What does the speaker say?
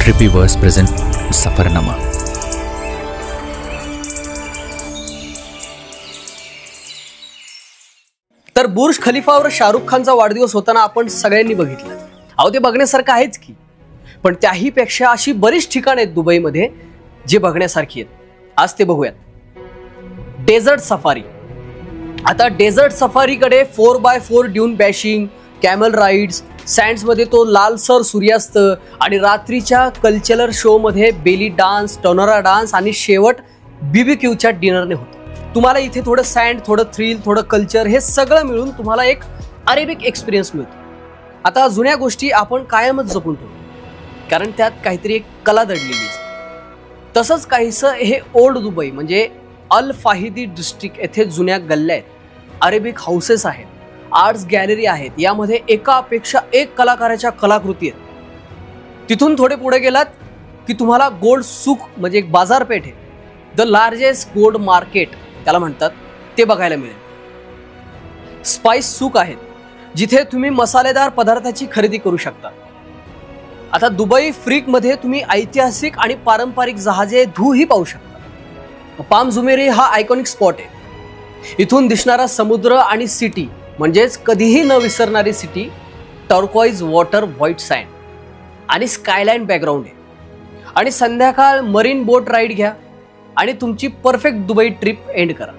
ट्रिपीवर्स present Safarnama. तर बुर्ज खलिफावर शाहरुख खानचा वाढदिवस होताना आपण सगळ्यांनी बघितलं। अहो ते बघण्यासारखं आहेच की, पण त्याही पेक्षा अशी बरीच ठिकाणे आहेत दुबईमध्ये जे बघण्यासारखी आहेत। आज ते बघूयात। Desert safari. आता डेझर्ट सफारीकडे 4x4 dune bashing, camel rides, sands मध्ये तो लालसर सूर्यास्त आणि रात्रीच्या कल्चरल शो मध्ये बेली डान्स, टोनरा डान्स आणि शेवट बीबीक्यूच्या डिनरने होतो। तुम्हाला इथे थोडं सँड, थोडं थ्रिल, थोडं कल्चर हे सगळं मिळून तुम्हाला एक अरेबिक एक्सपिरियन्स मिळतो। आता जुन्या गोष्टी आपण कायमच जपून ठेवतो, कारण त्यात काहीतरी एक कला दडलेली असते। तसंच काहीसं हे ओल्ड दुबई म्हणजे अल फाहिदी डिस्ट्रिक्ट येथे जुन्या गल्ल्या आहेत, अरेबिक हाऊसेस आहेत, आर्ट्स गॅलरी आहेत, यामध्ये एकापेक्षा एक कलाकाराच्या कलाकृती आहेत। तिथून थोडे पुढे गेलात की तुम्हाला गोल्ड सूक म्हणजे एक बाजारपेठ आहे, द लार्जेस्ट गोल्ड मार्केट त्याला म्हणतात, ते बघायला मिळेल। स्पाइस सूक आहेत, जिथे तुम्ही मसालेदार पदार्थाची खरेदी करू शकता। आता दुबई फ्रीक मध्ये तुम्ही ऐतिहासिक आणि पारंपरिक जहाजे धूही पाहू शकता। पाम जुमेरी हा आयकॉनिक स्पॉट आहे। इथून दिसणारा समुद्र आणि सिटी म्हणजेच कधीही न विसरणारी city, turquoise water, white sand आणि स्कायलाईन बॅकग्राऊंड आहे। आणि संध्याकाळ मरीन बोट राईड घ्या आणि तुमची परफेक्ट दुबई ट्रिप एंड करा।